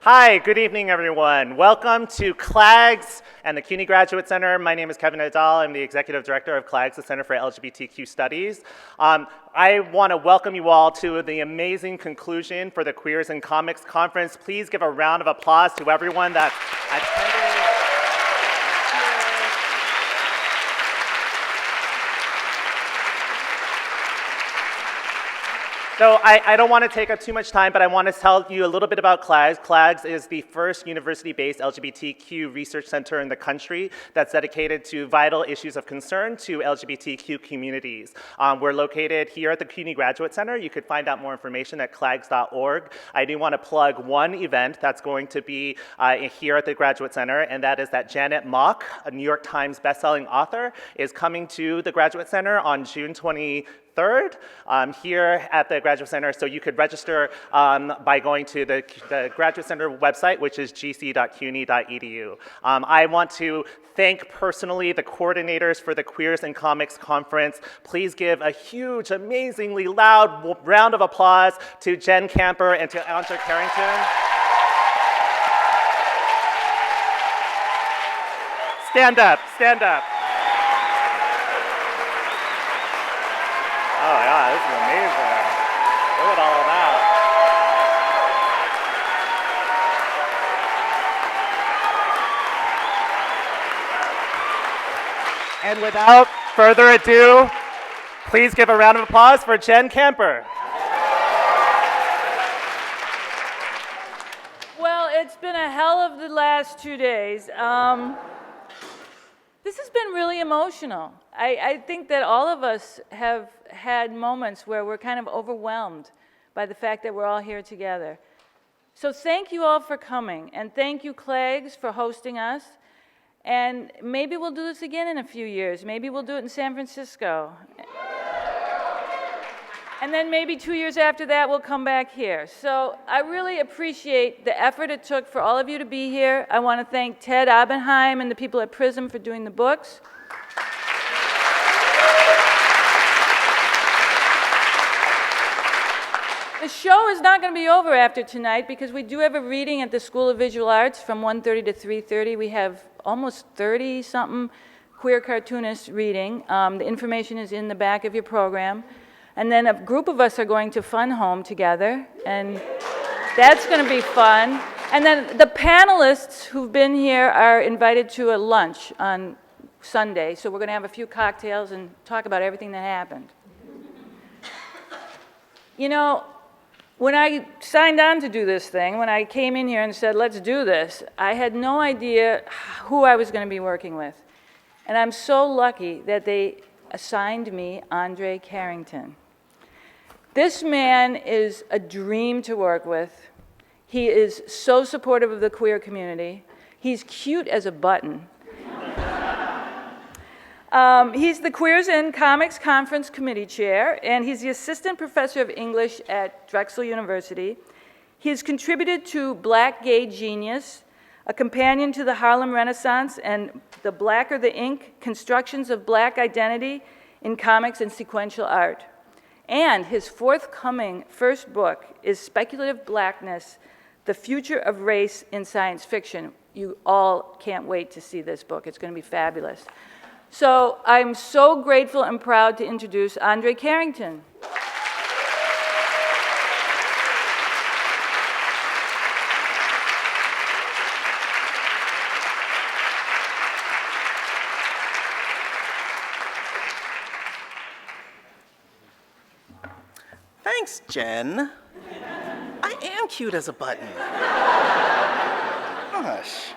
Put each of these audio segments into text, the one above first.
Hi, good evening, everyone. Welcome to CLAGS and the CUNY Graduate Center. My name is Kevin Adal. I'm the Executive Director of CLAGS, the Center for LGBTQ Studies. I want to welcome you all to the amazing conclusion for the Queers in Comics Conference. Please give a round of applause to everyone that attended. So I don't want to take up too much time, but I want to tell you a little bit about CLAGS. CLAGS is the first university-based LGBTQ research center in the country that's dedicated to vital issues of concern to LGBTQ communities. We're located here at the CUNY Graduate Center. You could find out more information at clags.org. I do want to plug one event that's going to be here at the Graduate Center, and that is that Janet Mock, a New York Times bestselling author, is coming to the Graduate Center on June 23rd here at the Graduate Center. So you could register by going to the Graduate Center website, which is gc.cuny.edu. I want to thank personally the coordinators for the Queers in Comics Conference. Please give a huge, amazingly loud round of applause to Jen Camper and to Andre Carrington. Stand up, stand up. Oh yeah, this is amazing. Look at all of that. And without further ado, please give a round of applause for Jen Camper. Well, it's been a hell of the last 2 days. This has been really emotional. I think that all of us have had moments where we're kind of overwhelmed by the fact that we're all here together. So thank you all for coming, and thank you, CLAGS, for hosting us. And maybe we'll do this again in a few years. Maybe we'll do it in San Francisco. And then maybe 2 years after that, we'll come back here. So I really appreciate the effort it took for all of you to be here. I want to thank Ted Oppenheim and the people at PRISM for doing the books. The show is not going to be over after tonight because we do have a reading at the School of Visual Arts from 1:30 to 3:30. We have almost 30-something queer cartoonists reading. The information is in the back of your program. And then a group of us are going to Fun Home together, and that's going to be fun. And then the panelists who've been here are invited to a lunch on Sunday, so we're going to have a few cocktails and talk about everything that happened. You know, when I signed on to do this thing, when I came in here and said, let's do this, I had no idea who I was going to be working with. And I'm so lucky that they assigned me Andre Carrington. This man is a dream to work with. He is so supportive of the queer community. He's cute as a button. He's the Queers in Comics Conference Committee Chair, and he's the Assistant Professor of English at Drexel University. He has contributed to Black Gay Genius, a companion to the Harlem Renaissance, and The Blacker the Ink, Constructions of Black Identity in Comics and Sequential Art. And his forthcoming first book is Speculative Blackness, The Future of Race in Science Fiction. You all can't wait to see this book. It's going to be fabulous. So I'm so grateful and proud to introduce Andre Carrington. Thanks, Jen. I am cute as a button. Gosh.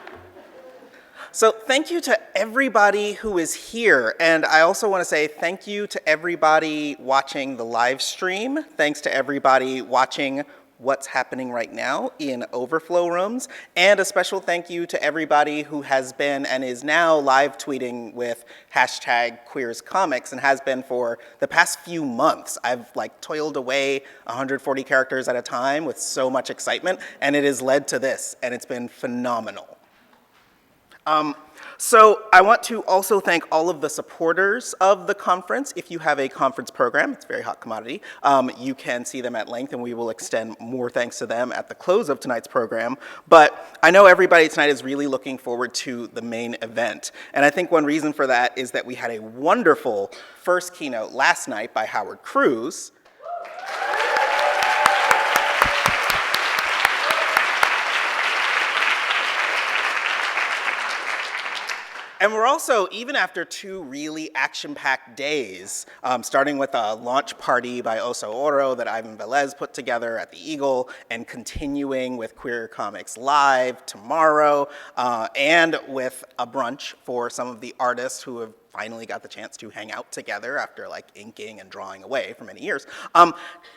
So thank you to everybody who is here, and I also want to say thank you to everybody watching the live stream. Thanks to everybody watching what's happening right now in overflow rooms, and a special thank you to everybody who has been and is now live tweeting with hashtag Queers Comics and has been for the past few months. I've toiled away 140 characters at a time with so much excitement, and it has led to this, and it's been phenomenal. So I want to also thank all of the supporters of the conference. If you have a conference program, it's a very hot commodity, you can see them at length, and we will extend more thanks to them at the close of tonight's program. But I know everybody tonight is really looking forward to the main event. And I think one reason for that is that we had a wonderful first keynote last night by Howard Cruz. And we're also, even after 2 really action-packed days, starting with a launch party by Oso Oro that Ivan Velez put together at the Eagle, and continuing with Queer Comics Live tomorrow, and with a brunch for some of the artists who have finally got the chance to hang out together after like inking and drawing away for many years.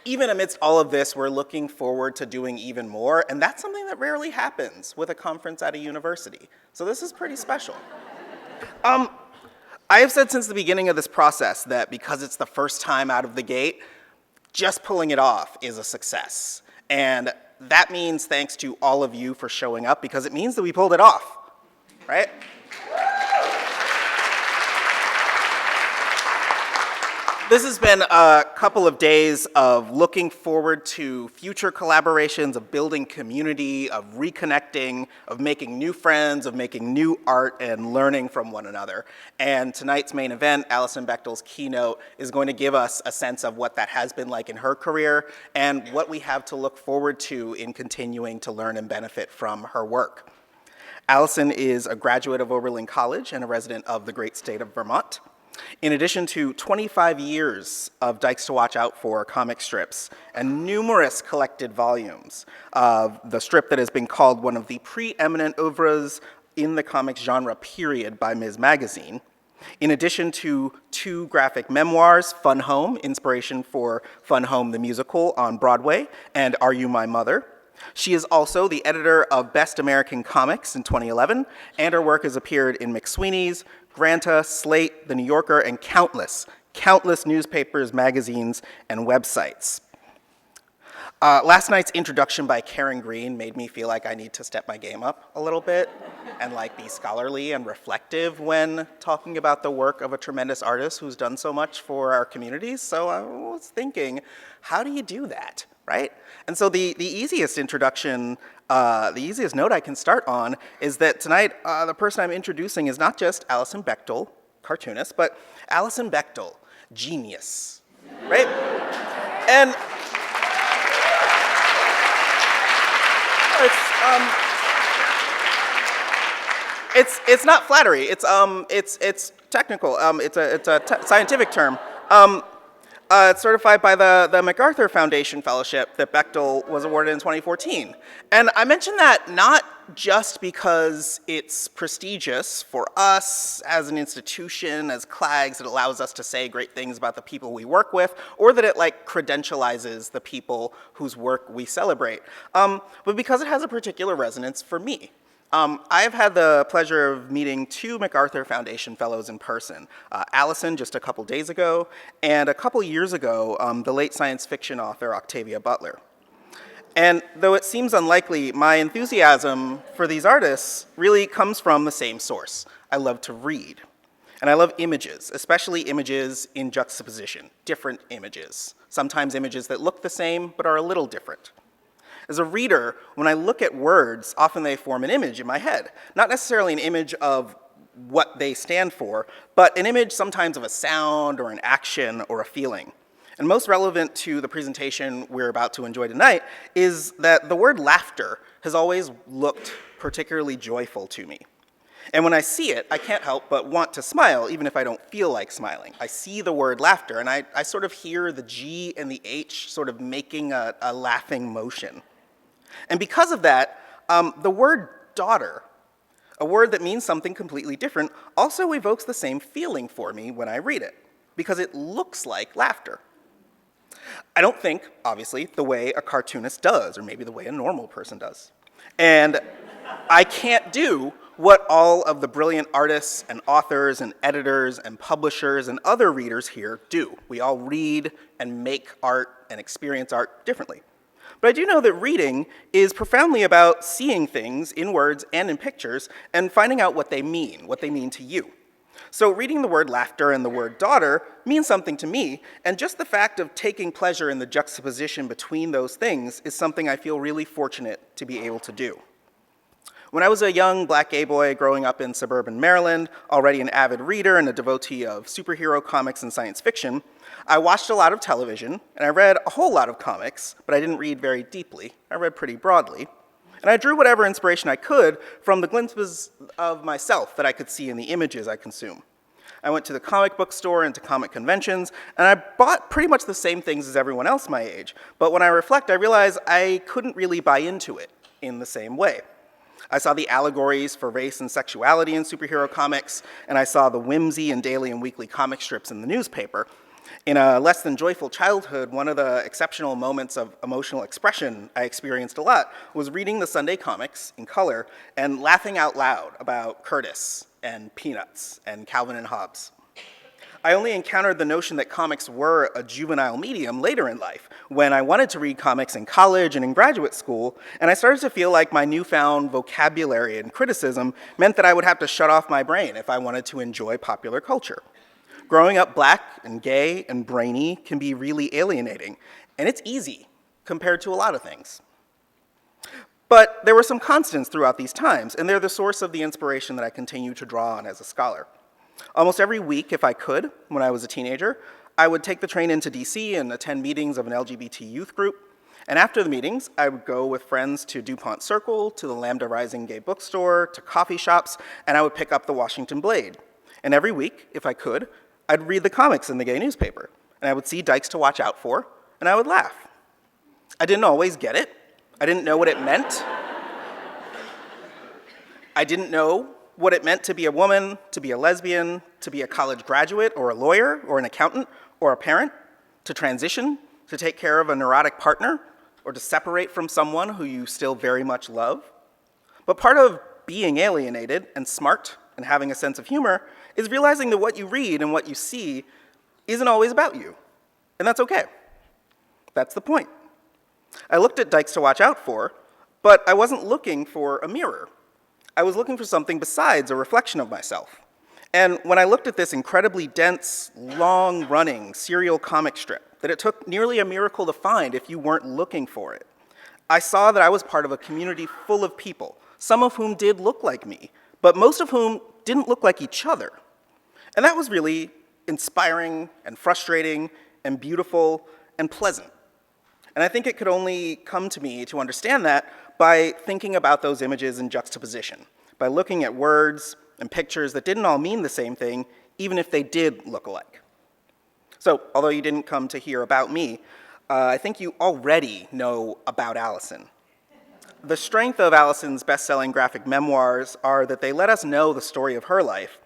Even amidst all of this, we're looking forward to doing even more, and that's something that rarely happens with a conference at a university. So this is pretty special. I have said since the beginning of this process that because it's the first time out of the gate, just pulling it off is a success. And that means thanks to all of you for showing up, because it means that we pulled it off, right? This has been a couple of days of looking forward to future collaborations, of building community, of reconnecting, of making new friends, of making new art, and learning from one another. And tonight's main event, Alison Bechdel's keynote, is going to give us a sense of what that has been like in her career and what we have to look forward to in continuing to learn and benefit from her work. Alison is a graduate of Oberlin College and a resident of the great state of Vermont. In addition to 25 years of Dykes to Watch Out For comic strips and numerous collected volumes of the strip that has been called one of the preeminent oeuvres in the comics genre period by Ms. Magazine, in addition to 2 graphic memoirs, Fun Home, inspiration for Fun Home the musical on Broadway, and Are You My Mother? She is also the editor of Best American Comics in 2011, and her work has appeared in McSweeney's, Granta, Slate, The New Yorker, and countless newspapers, magazines, and websites. Last night's introduction by Karen Green made me feel like I need to step my game up a little bit and like be scholarly and reflective when talking about the work of a tremendous artist who's done so much for our communities. So I was thinking, how do you do that, right? And so the easiest introduction, the easiest note I can start on is that tonight the person I'm introducing is not just Alison Bechdel, cartoonist, but Alison Bechdel, genius, right? And it's not flattery. It's technical. It's a scientific term. It's certified by the MacArthur Foundation Fellowship that Bechdel was awarded in 2014. And I mention that not just because it's prestigious for us as an institution, as CLAGs, it allows us to say great things about the people we work with, or that it like credentializes the people whose work we celebrate, but because it has a particular resonance for me. I've had the pleasure of meeting 2 MacArthur Foundation Fellows in person. Alison just a couple days ago, and a couple years ago, the late science fiction author Octavia Butler. And though it seems unlikely, my enthusiasm for these artists really comes from the same source. I love to read. And I love images, especially images in juxtaposition, different images. Sometimes images that look the same, but are a little different. As a reader, when I look at words, often they form an image in my head. Not necessarily an image of what they stand for, but an image sometimes of a sound or an action or a feeling. And most relevant to the presentation we're about to enjoy tonight is that the word laughter has always looked particularly joyful to me. And when I see it, I can't help but want to smile, even if I don't feel like smiling. I see the word laughter, and I sort of hear the G and the H sort of making a laughing motion. And because of that, the word daughter, a word that means something completely different, also evokes the same feeling for me when I read it, because it looks like laughter. I don't think, obviously, the way a cartoonist does, or maybe the way a normal person does. And I can't do what all of the brilliant artists and authors and editors and publishers and other readers here do. We all read and make art and experience art differently. But I do know that reading is profoundly about seeing things in words and in pictures and finding out what they mean to you. So reading the word laughter and the word daughter means something to me, and just the fact of taking pleasure in the juxtaposition between those things is something I feel really fortunate to be able to do. When I was a young black gay boy growing up in suburban Maryland, already an avid reader and a devotee of superhero comics and science fiction, I watched a lot of television, and I read a whole lot of comics, but I didn't read very deeply. I read pretty broadly. And I drew whatever inspiration I could from the glimpses of myself that I could see in the images I consume. I went to the comic book store and to comic conventions, and I bought pretty much the same things as everyone else my age. But when I reflect, I realize I couldn't really buy into it in the same way. I saw the allegories for race and sexuality in superhero comics, and I saw the whimsy in daily and weekly comic strips in the newspaper. In a less than joyful childhood, one of the exceptional moments of emotional expression I experienced a lot was reading the Sunday comics in color and laughing out loud about Curtis and Peanuts and Calvin and Hobbes. I only encountered the notion that comics were a juvenile medium later in life, when I wanted to read comics in college and in graduate school, and I started to feel like my newfound vocabulary and criticism meant that I would have to shut off my brain if I wanted to enjoy popular culture. Growing up black and gay and brainy can be really alienating, and it's easy compared to a lot of things. But there were some constants throughout these times, and they're the source of the inspiration that I continue to draw on as a scholar. Almost every week, if I could, when I was a teenager, I would take the train into DC and attend meetings of an LGBT youth group. And after the meetings, I would go with friends to DuPont Circle, to the Lambda Rising Gay Bookstore, to coffee shops, and I would pick up the Washington Blade. And every week, if I could, I'd read the comics in the gay newspaper, and I would see Dykes to watch out for, and I would laugh. I didn't always get it. I didn't know what it meant. I didn't know what it meant to be a woman, to be a lesbian, to be a college graduate or a lawyer or an accountant or a parent, to transition, to take care of a neurotic partner, or to separate from someone who you still very much love. But part of being alienated and smart and having a sense of humor is realizing that what you read and what you see isn't always about you. And that's okay. That's the point. I looked at Dykes to watch out for, but I wasn't looking for a mirror. I was looking for something besides a reflection of myself. And when I looked at this incredibly dense, long-running serial comic strip that it took nearly a miracle to find if you weren't looking for it, I saw that I was part of a community full of people, some of whom did look like me, but most of whom didn't look like each other. And that was really inspiring and frustrating and beautiful and pleasant. And I think it could only come to me to understand that by thinking about those images in juxtaposition, by looking at words and pictures that didn't all mean the same thing, even if they did look alike. So, although you didn't come to hear about me, I think you already know about Alison. The strength of Alison's best-selling graphic memoirs are that they let us know the story of her life,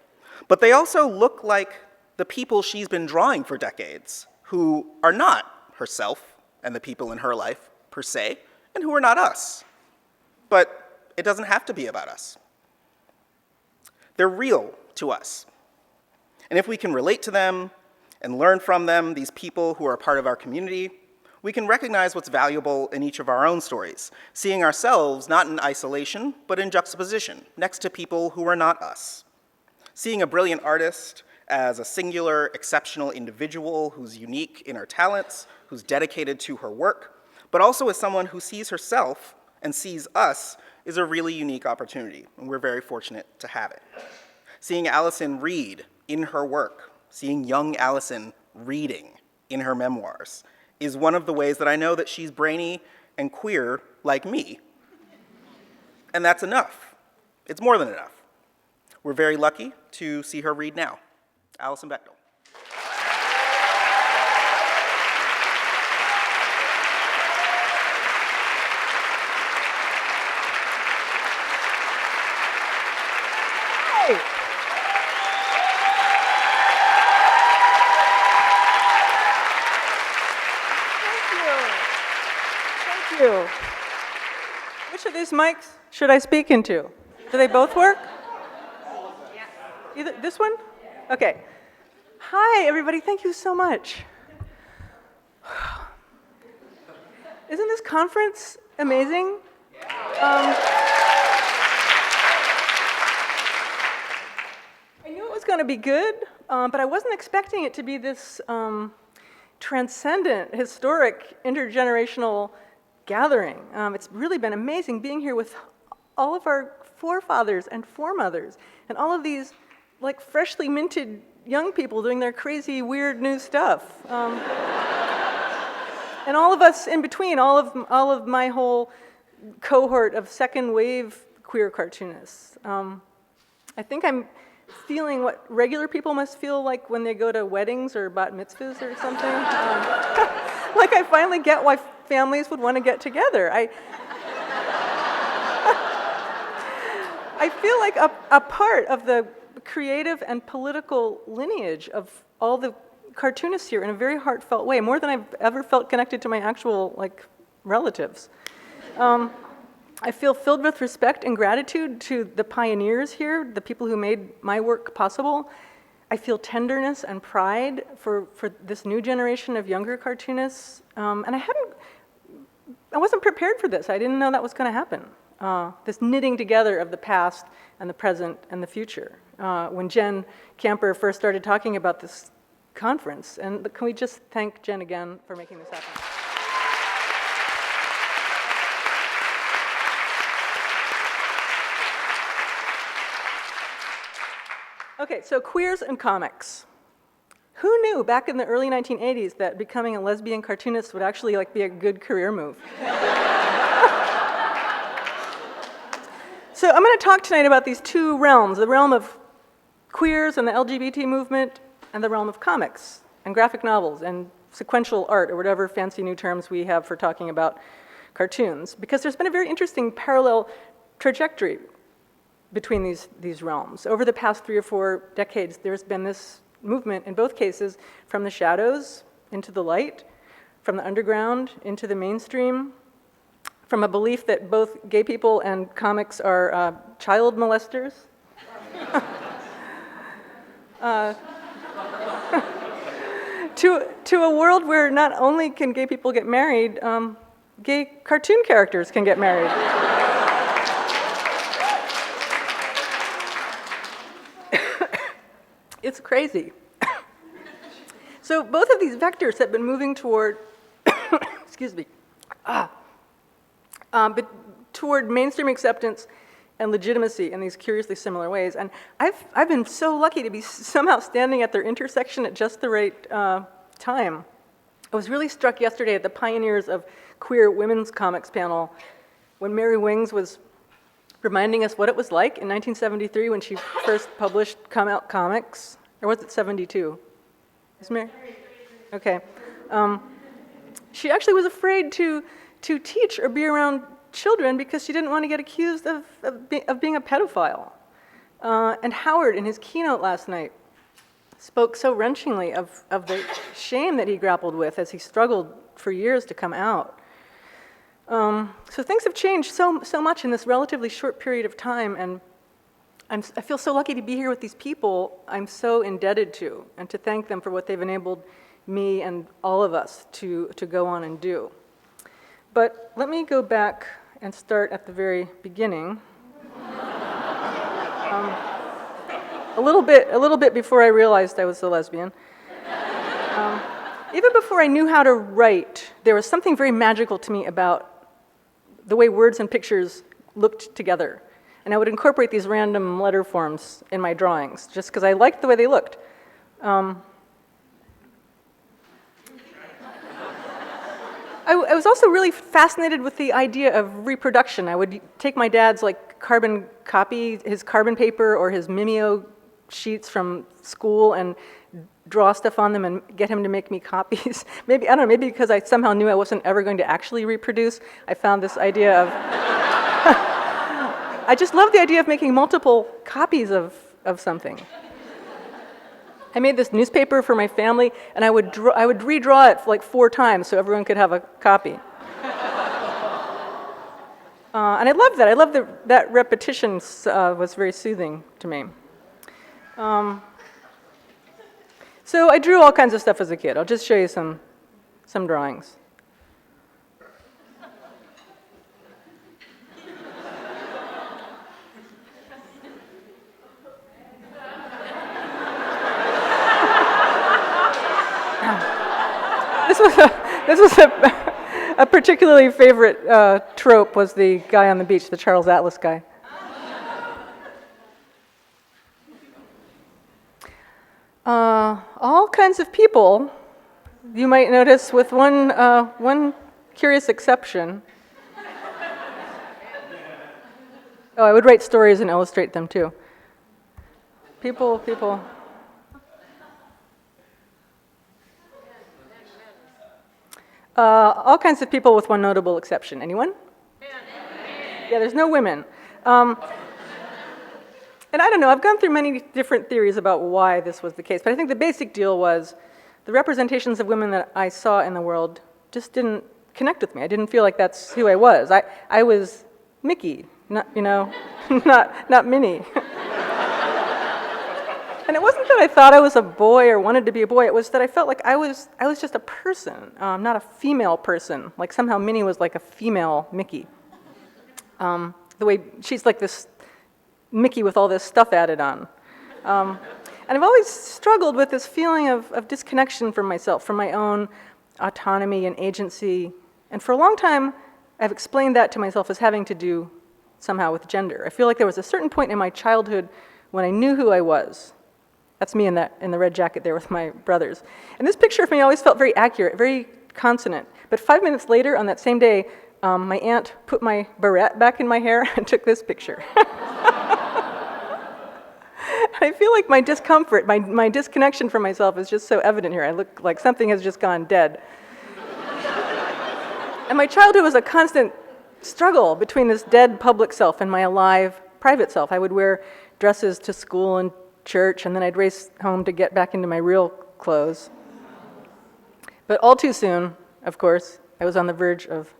but they also look like the people she's been drawing for decades, who are not herself and the people in her life, per se, and who are not us. But it doesn't have to be about us. They're real to us. And if we can relate to them and learn from them, these people who are part of our community, we can recognize what's valuable in each of our own stories, seeing ourselves not in isolation, but in juxtaposition, next to people who are not us. Seeing a brilliant artist as a singular, exceptional individual who's unique in her talents, who's dedicated to her work, but also as someone who sees herself and sees us is a really unique opportunity, and we're very fortunate to have it. Seeing Alison read in her work, seeing young Alison reading in her memoirs, is one of the ways that I know that she's brainy and queer like me. And that's enough. It's more than enough. We're very lucky to see her read now. Alison Bechdel. Thank you. Which of these mics should I speak into? Do they both work? Either this one? Okay. Hi, everybody. Thank you so much. Isn't this conference amazing? I knew it was going to be good, but I wasn't expecting it to be this transcendent, historic, intergenerational gathering. It's really been amazing being here with all of our forefathers and foremothers, and all of these like freshly minted young people doing their crazy, weird new stuff. And all of us in between, all of my whole cohort of second wave queer cartoonists. I think I'm feeling what regular people must feel like when they go to weddings or bat mitzvahs or something. Like I finally get why families would want to get together. I feel like a part of the creative and political lineage of all the cartoonists here in a very heartfelt way, more than I've ever felt connected to my actual relatives. I feel filled with respect and gratitude to the pioneers here, the people who made my work possible. I feel tenderness and pride for this new generation of younger cartoonists. And I wasn't prepared for this. I didn't know that was going to happen. This knitting together of the past and the present and the future. When Jen Camper first started talking about this conference, and can we just thank Jen again for making this happen? Okay, so queers and comics. Who knew back in the early 1980s that becoming a lesbian cartoonist would actually be a good career move? So I'm going to talk tonight about these two realms, the realm of queers and the LGBT movement, and the realm of comics and graphic novels and sequential art, or whatever fancy new terms we have for talking about cartoons, because there's been a very interesting parallel trajectory between these realms. Over the past 3 or 4 decades, there's been this movement in both cases from the shadows into the light, from the underground into the mainstream, from a belief that both gay people and comics are child molesters. To a world where not only can gay people get married, gay cartoon characters can get married. It's crazy. So both of these vectors have been moving toward, excuse me, but toward mainstream acceptance and legitimacy in these curiously similar ways. And I've been so lucky to be somehow standing at their intersection at just the right time. I was really struck yesterday at the Pioneers of Queer Women's Comics panel when Mary Wings was reminding us what it was like in 1973 when she first published Come Out Comics, or was it 72? Is Mary? Okay. She actually was afraid to teach or be around children because she didn't want to get accused of being a pedophile. And Howard, in his keynote last night, spoke so wrenchingly of the shame that he grappled with as he struggled for years to come out. So things have changed so much in this relatively short period of time, and I feel so lucky to be here with these people I'm so indebted to, and to thank them for what they've enabled me and all of us to go on and do. But let me go back and start at the very beginning. A little bit before I realized I was a lesbian. Even before I knew how to write, there was something very magical to me about the way words and pictures looked together. And I would incorporate these random letter forms in my drawings, just because I liked the way they looked. I was also really fascinated with the idea of reproduction. I would take my dad's carbon copy, his carbon paper or his Mimeo sheets from school and draw stuff on them and get him to make me copies. Maybe, I don't know, maybe because I somehow knew I wasn't ever going to actually reproduce, I found this idea of, I just love the idea of making multiple copies of something. I made this newspaper for my family, and I would redraw it 4 times so everyone could have a copy. And I loved that. I loved that repetition was very soothing to me. So I drew all kinds of stuff as a kid. I'll just show you some drawings. this was a particularly favorite trope was the guy on the beach, the Charles Atlas guy. All kinds of people, you might notice with one curious exception. Oh, I would write stories and illustrate them too. People. All kinds of people with one notable exception. Anyone? Yeah, there's no women. And I don't know, I've gone through many different theories about why this was the case, but I think the basic deal was the representations of women that I saw in the world just didn't connect with me. I didn't feel like that's who I was. I was Mickey, not Minnie. And it wasn't that I thought I was a boy or wanted to be a boy, it was that I felt like I was just a person, not a female person. Like somehow Minnie was like a female Mickey. The way she's like this Mickey with all this stuff added on. And I've always struggled with this feeling of disconnection from myself, from my own autonomy and agency. And for a long time, I've explained that to myself as having to do somehow with gender. I feel like there was a certain point in my childhood when I knew who I was. That's me in the red jacket there with my brothers. And this picture of me always felt very accurate, very consonant. But 5 minutes later, on that same day, my aunt put my barrette back in my hair and took this picture. I feel like my discomfort, my disconnection from myself is just so evident here. I look like something has just gone dead. And my childhood was a constant struggle between this dead public self and my alive private self. I would wear dresses to school and church, and then I'd race home to get back into my real clothes. But all too soon, of course, I was on the verge of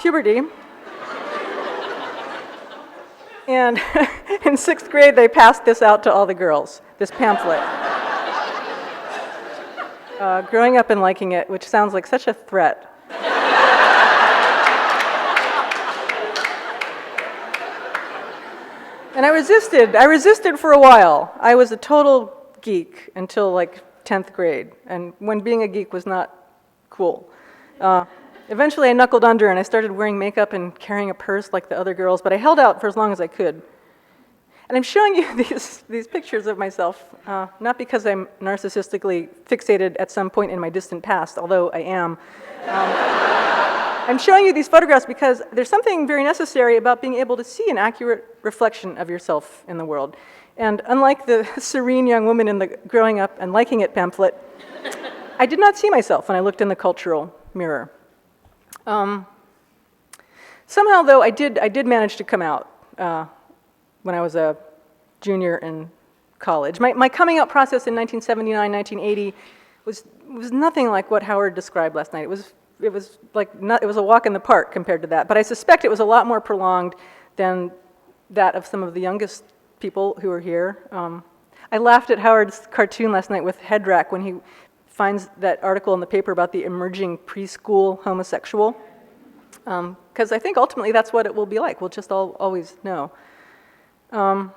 puberty. And in 6th grade, they passed this out to all the girls, this pamphlet. Growing Up and Liking It, which sounds like such a threat. And I resisted for a while. I was a total geek until like 10th grade, and when being a geek was not cool. Eventually I knuckled under and I started wearing makeup and carrying a purse like the other girls, but I held out for as long as I could. And I'm showing you these pictures of myself, not because I'm narcissistically fixated at some point in my distant past, although I am. I'm showing you these photographs because there's something very necessary about being able to see an accurate reflection of yourself in the world. And unlike the serene young woman in the Growing Up and Liking It pamphlet, I did not see myself when I looked in the cultural mirror. Somehow, though, I did manage to come out when I was a junior in college. My coming out process in 1979, 1980 was nothing like what Howard described last night. It was a walk in the park compared to that. But I suspect it was a lot more prolonged than that of some of the youngest people who are here. I laughed at Howard's cartoon last night with Headrack when he finds that article in the paper about the emerging preschool homosexual. Because I think ultimately that's what it will be like. We'll just always know. I'm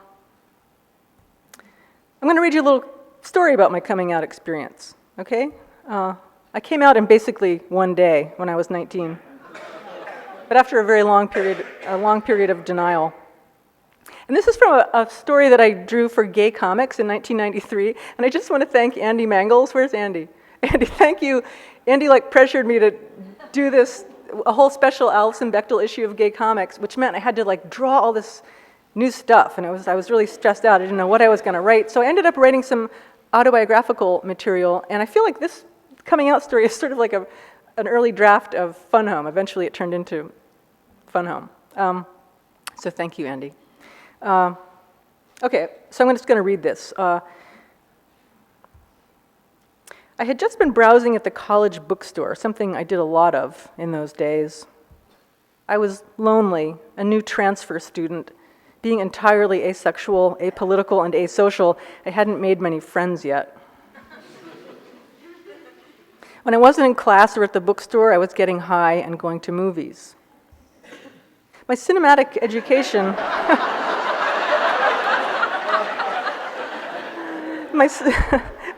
going to read you a little story about my coming out experience, okay? I came out in basically one day when I was 19, but after a very long period of denial. And this is from a story that I drew for Gay Comics in 1993, and I just want to thank Andy Mangels. Where's Andy? Andy, thank you. Andy pressured me to do this, a whole special Alison Bechdel issue of Gay Comics, which meant I had to draw all this new stuff, and I was really stressed out. I didn't know what I was going to write, so I ended up writing some autobiographical material, and I feel like this coming out story is sort of like an early draft of Fun Home. Eventually it turned into Fun Home. So thank you, Andy. Okay, so I'm just going to read this. I had just been browsing at the college bookstore, something I did a lot of in those days. I was lonely, a new transfer student, being entirely asexual, apolitical, and asocial. I hadn't made many friends yet. When I wasn't in class or at the bookstore, I was getting high and going to movies. My cinematic education...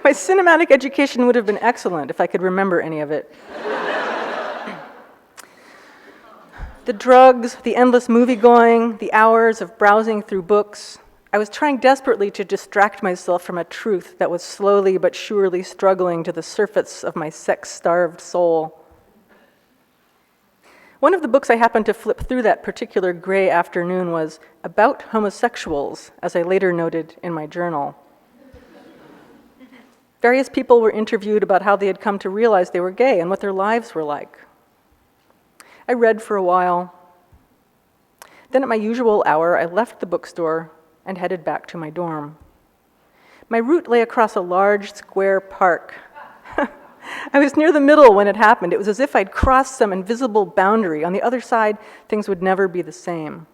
My cinematic education would have been excellent if I could remember any of it. The drugs, the endless movie-going, the hours of browsing through books. I was trying desperately to distract myself from a truth that was slowly but surely struggling to the surface of my sex-starved soul. One of the books I happened to flip through that particular gray afternoon was About Homosexuals, as I later noted in my journal. Various people were interviewed about how they had come to realize they were gay and what their lives were like. I read for a while. Then at my usual hour, I left the bookstore and headed back to my dorm. My route lay across a large square park. I was near the middle when it happened. It was as if I'd crossed some invisible boundary. On the other side, things would never be the same.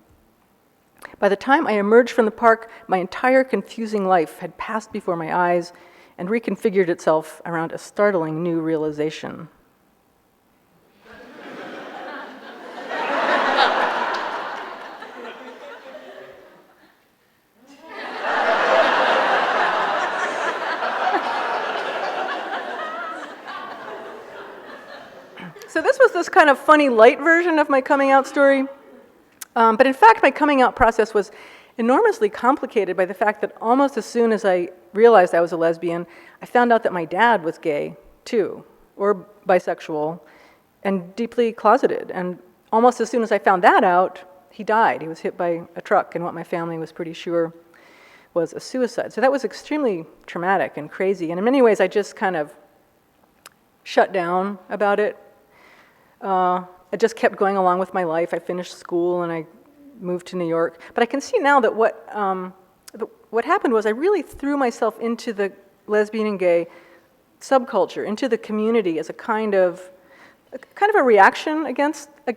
By the time I emerged from the park, my entire confusing life had passed before my eyes and reconfigured itself around a startling new realization. So this was this kind of funny light version of my coming out story. But in fact, my coming out process was enormously complicated by the fact that almost as soon as I realized I was a lesbian, I found out that my dad was gay too, or bisexual, and deeply closeted. And almost as soon as I found that out, he died. He was hit by a truck in what my family was pretty sure was a suicide. So that was extremely traumatic and crazy. And in many ways, I just kind of shut down about it. I just kept going along with my life. I finished school and I moved to New York. But I can see now that what happened was I really threw myself into the lesbian and gay subculture, into the community as a kind of a reaction against the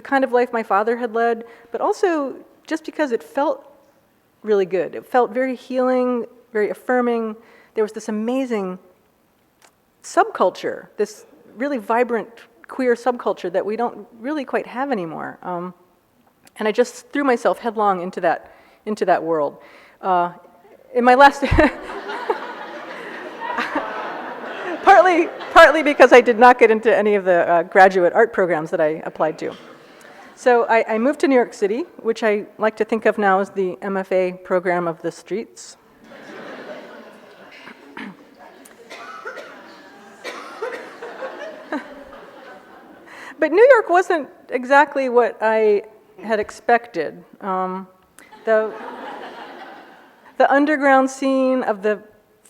kind of life my father had led, but also just because it felt really good. It felt very healing, very affirming. There was this amazing subculture, this really vibrant queer subculture that we don't really quite have anymore. And I just threw myself headlong into that world. In my last, partly because I did not get into any of the graduate art programs that I applied to. So I moved to New York City, which I like to think of now as the MFA program of the streets. But New York wasn't exactly what I had expected. The underground scene of the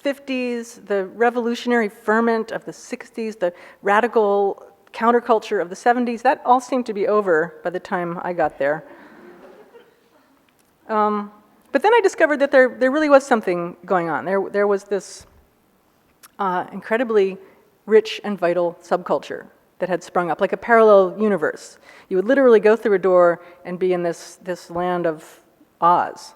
50s, the revolutionary ferment of the 60s, the radical counterculture of the 70s, that all seemed to be over by the time I got there. But then I discovered that there really was something going on. There was this incredibly rich and vital subculture that had sprung up, like a parallel universe. You would literally go through a door and be in this land of Oz.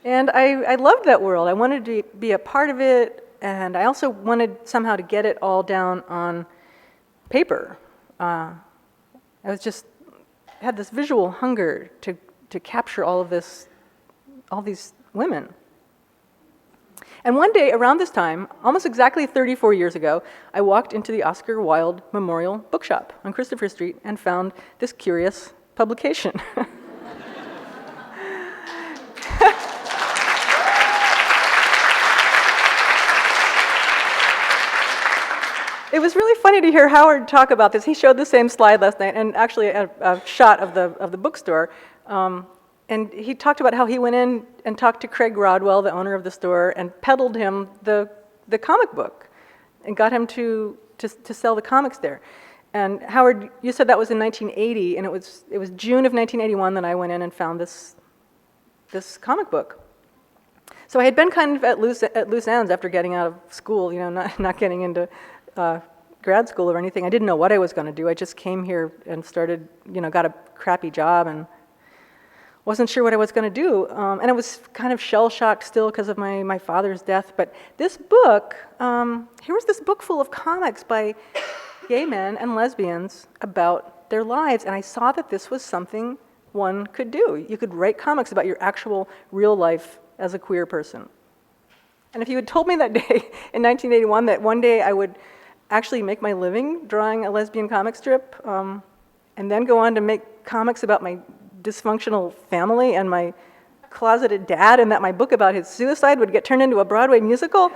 And I loved that world. I wanted to be a part of it, and I also wanted somehow to get it all down on paper. I had this visual hunger to capture all these women. And one day, around this time, almost exactly 34 years ago, I walked into the Oscar Wilde Memorial Bookshop on Christopher Street and found this curious publication. It was really funny to hear Howard talk about this. He showed the same slide last night, and actually a shot of the bookstore. And he talked about how he went in and talked to Craig Rodwell, the owner of the store, and peddled him the comic book and got him to sell the comics there. And Howard, you said that was in 1980, and it was June of 1981 that I went in and found this comic book. So I had been kind of at loose ends after getting out of school, not getting into grad school or anything. I didn't know what I was going to do. I just came here and started, got a crappy job and wasn't sure what I was going to do. And I was kind of shell-shocked still because of my father's death. But this book, here was this book full of comics by gay men and lesbians about their lives. And I saw that this was something one could do. You could write comics about your actual real life as a queer person. And if you had told me that day in 1981 that one day I would actually make my living drawing a lesbian comic strip, and then go on to make comics about my dysfunctional family and my closeted dad, and that my book about his suicide would get turned into a Broadway musical,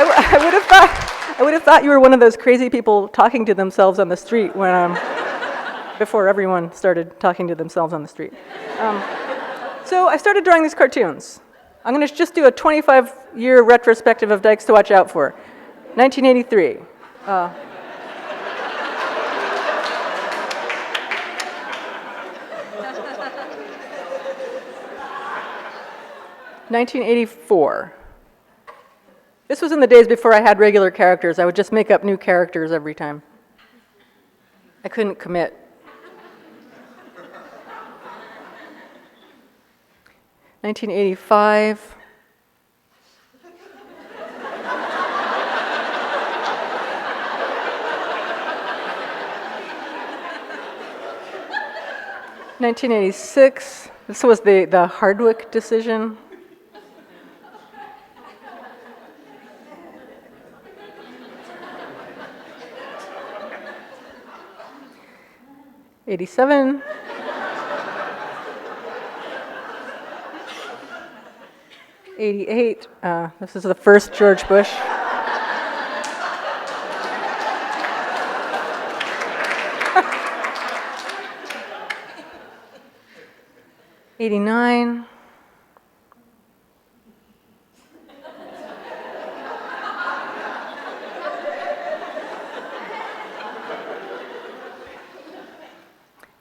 I would have thought you were one of those crazy people talking to themselves on the street when, before everyone started talking to themselves on the street. So I started drawing these cartoons. I'm going to just do a 25-year retrospective of Dykes to watch out for. 1983. 1984. This was in the days before I had regular characters. I would just make up new characters every time. I couldn't commit. $1985. $1986. This was the Hardwick decision. '87. '88. This is the first George Bush. '89.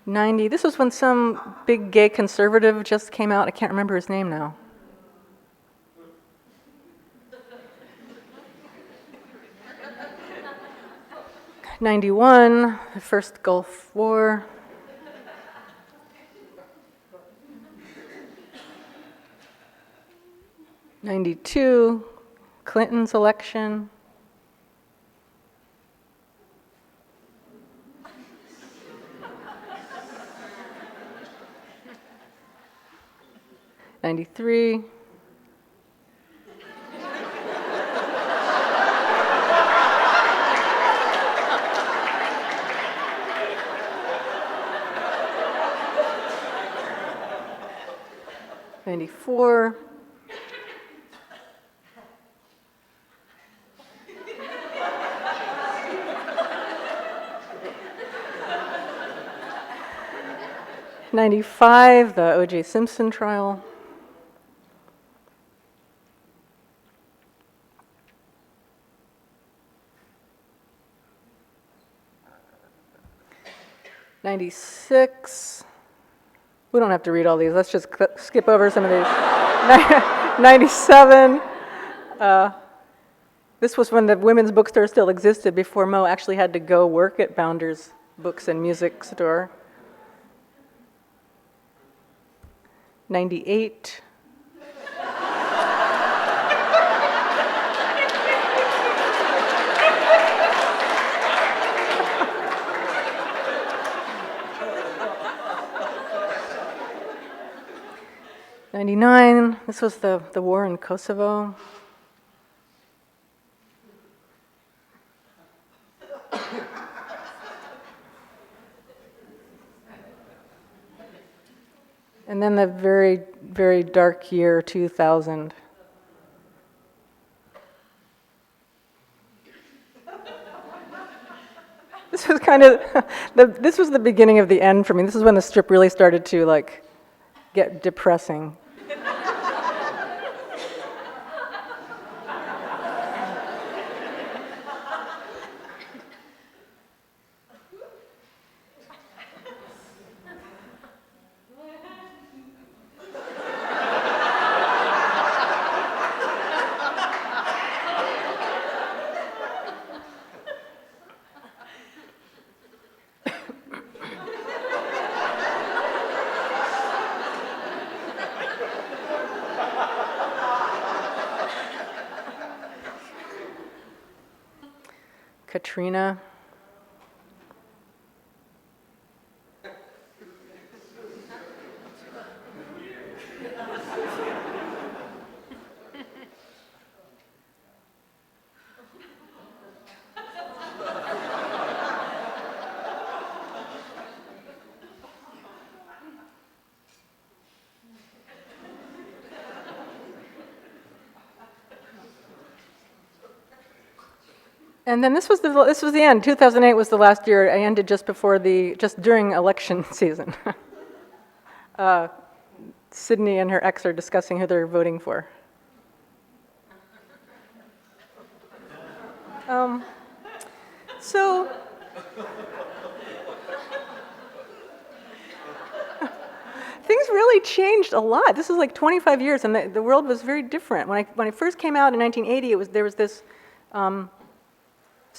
'90. This was when some big gay conservative just came out. I can't remember his name now. '91, the first Gulf War. '92, Clinton's election. '93. '94. '95, the O.J. Simpson trial. '96. We don't have to read all these. Let's just skip over some of these. '97. This was when the women's bookstore still existed, before Mo actually had to go work at Bounder's Books and Music Store. '98. '99. This was the war in Kosovo. And then the very, very dark year 2000. This was kind of this was the beginning of the end for me. This is when the strip really started to get depressing. Katrina. And then this was the end. 2008 was the last year. I ended just during election season. Sydney and her ex are discussing who they're voting for. So things really changed a lot. This is like 25 years, and the world was very different. When I first came out in 1980, there was this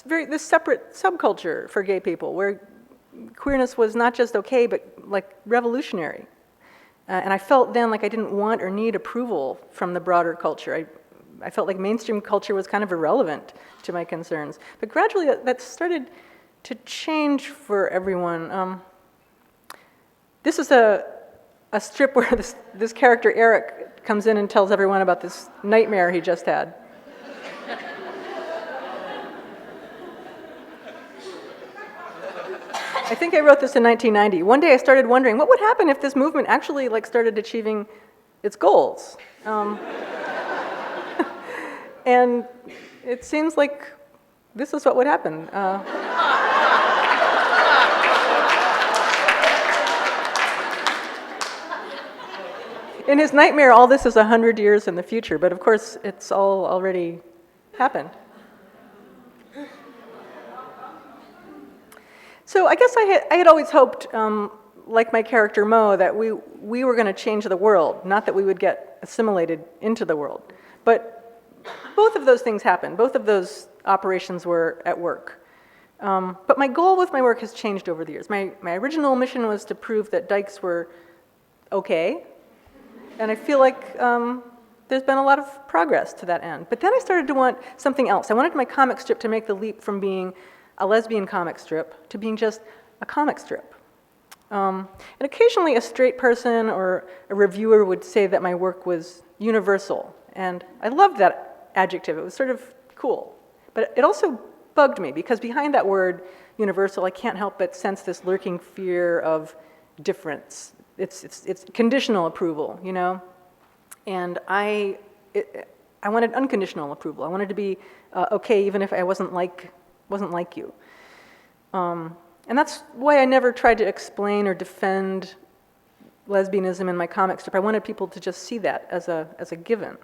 this separate subculture for gay people, where queerness was not just okay, but like revolutionary. And I felt then like I didn't want or need approval from the broader culture. I felt like mainstream culture was kind of irrelevant to my concerns. But gradually that started to change for everyone. This is a strip where this character, Eric, comes in and tells everyone about this nightmare he just had. I think I wrote this in 1990. One day I started wondering, what would happen if this movement actually started achieving its goals? And it seems like this is what would happen. In his nightmare, all this is 100 years in the future, but of course, it's all already happened. So I guess I had always hoped, like my character Mo, that we were going to change the world, not that we would get assimilated into the world. But both of those things happened. Both of those operations were at work. But my goal with my work has changed over the years. My original mission was to prove that Dykes were okay, and I feel like there's been a lot of progress to that end. But then I started to want something else. I wanted my comic strip to make the leap from being a lesbian comic strip to being just a comic strip. And occasionally a straight person or a reviewer would say that my work was universal, and I loved that adjective. It was sort of cool. But it also bugged me, because behind that word, universal, I can't help but sense this lurking fear of difference. It's conditional approval, you know? And I wanted unconditional approval. I wanted to be okay even if I wasn't like you. And that's why I never tried to explain or defend lesbianism in my comic strip. I wanted people to just see that as a given.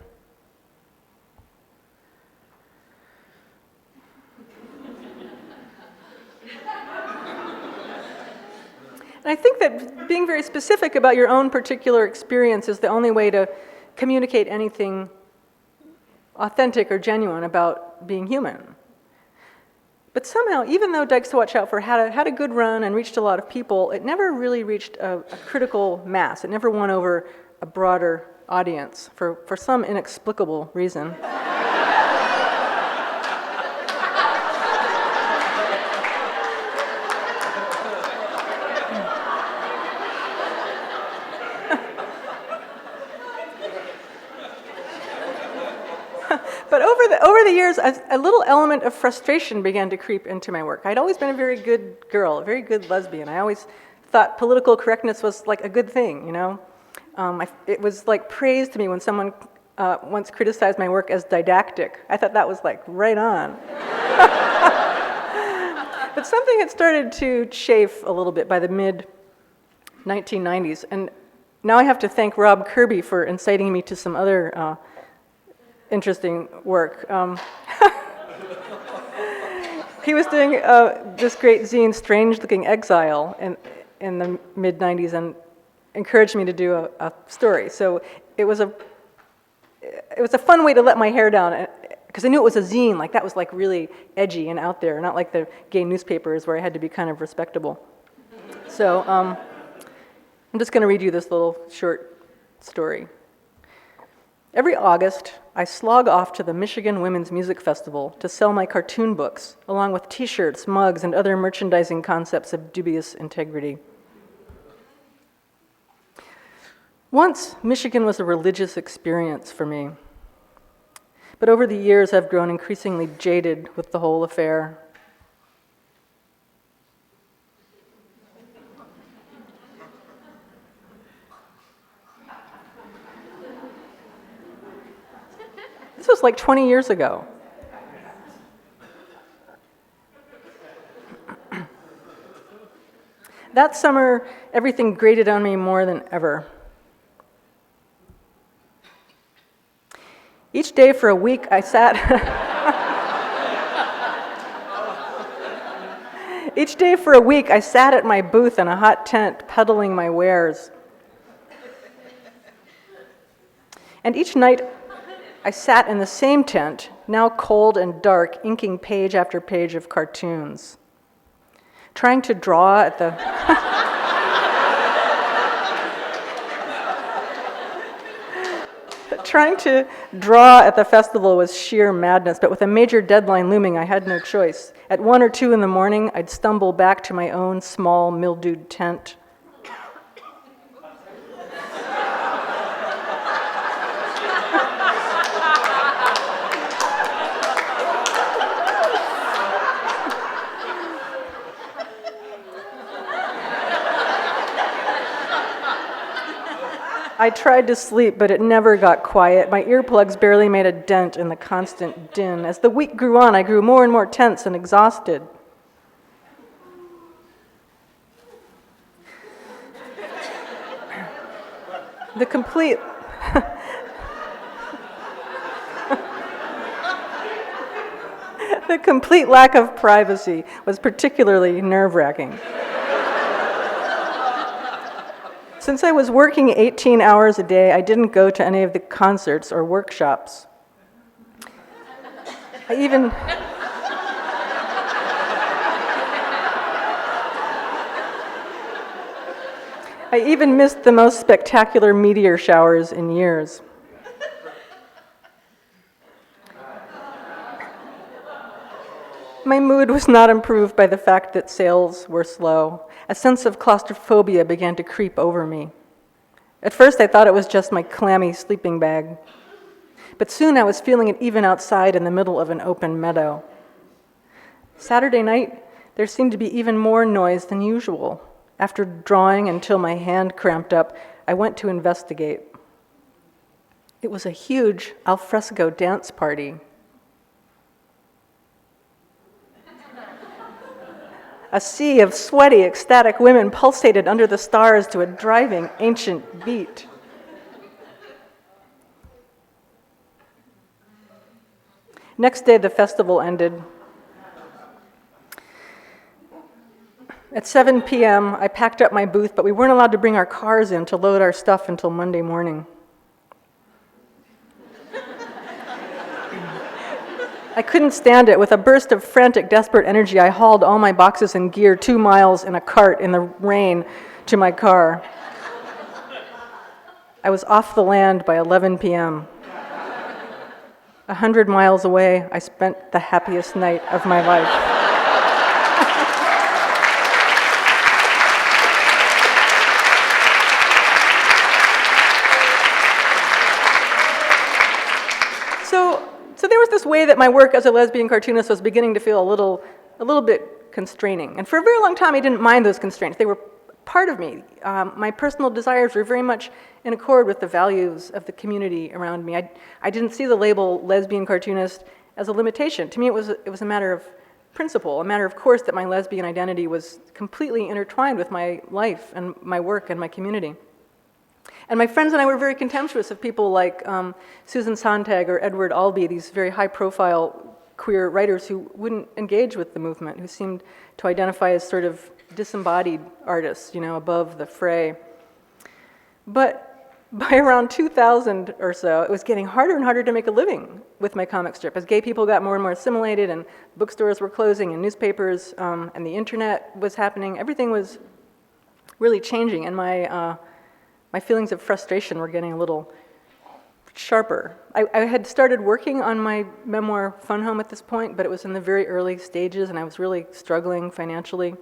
And I think that being very specific about your own particular experience is the only way to communicate anything authentic or genuine about being human. But somehow, even though Dykes to Watch Out For had a good run and reached a lot of people, it never really reached a critical mass. It never won over a broader audience for some inexplicable reason. But over the years, a little element of frustration began to creep into my work. I'd always been a very good girl, a very good lesbian. I always thought political correctness was like a good thing, you know? It was like praise to me when someone once criticized my work as didactic. I thought that was like right on. But something had started to chafe a little bit by the mid-1990s, and now I have to thank Rob Kirby for inciting me to some other interesting work. He was doing this great zine, Strange Looking Exile, in the mid-90s, and encouraged me to do a story. So it was a fun way to let my hair down, because I knew it was a zine, like that was like really edgy and out there, not like the gay newspapers where I had to be kind of respectable. So I'm just going to read you this little short story. Every August, I slog off to the Michigan Women's Music Festival to sell my cartoon books, along with t-shirts, mugs, and other merchandising concepts of dubious integrity. Once, Michigan was a religious experience for me. But over the years, I've grown increasingly jaded with the whole affair. This was like 20 years ago. That summer, everything grated on me more than ever. Each day for a week, I sat... Each day for a week, I sat at my booth in a hot tent, peddling my wares. And each night, I sat in the same tent, now cold and dark, inking page after page of cartoons, trying to draw at the... Trying to draw at the festival was sheer madness, but with a major deadline looming, I had no choice. At 1 or 2 in the morning, I'd stumble back to my own small, mildewed tent. I tried to sleep, but it never got quiet. My earplugs barely made a dent in the constant din. As the week grew on, I grew more and more tense and exhausted. The complete... The complete lack of privacy was particularly nerve-wracking. Since I was working 18 hours a day, I didn't go to any of the concerts or workshops. I even missed the most spectacular meteor showers in years. My mood was not improved by the fact that sales were slow. A sense of claustrophobia began to creep over me. At first, I thought it was just my clammy sleeping bag. But soon I was feeling it even outside in the middle of an open meadow. Saturday night, there seemed to be even more noise than usual. After drawing until my hand cramped up, I went to investigate. It was a huge alfresco dance party. A sea of sweaty, ecstatic women pulsated under the stars to a driving, ancient beat. Next day, the festival ended. At 7 p.m., I packed up my booth, but we weren't allowed to bring our cars in to load our stuff until Monday morning. I couldn't stand it. With a burst of frantic, desperate energy, I hauled all my boxes and gear 2 miles in a cart in the rain to my car. I was off the land by 11 p.m. 100 miles away, I spent the happiest night of my life. So there was this way that my work as a lesbian cartoonist was beginning to feel a little bit constraining. And for a very long time, I didn't mind those constraints. They were part of me. My personal desires were very much in accord with the values of the community around me. I didn't see the label lesbian cartoonist as a limitation. To me, it was a matter of principle, a matter of course that my lesbian identity was completely intertwined with my life and my work and my community. And my friends and I were very contemptuous of people like Susan Sontag or Edward Albee, these very high-profile queer writers who wouldn't engage with the movement, who seemed to identify as sort of disembodied artists, above the fray. But by around 2000 or so, it was getting harder and harder to make a living with my comic strip. As gay people got more and more assimilated and bookstores were closing and newspapers and the internet was happening, everything was really changing, and my feelings of frustration were getting a little sharper. I had started working on my memoir, Fun Home, at this point, but it was in the very early stages, and I was really struggling financially.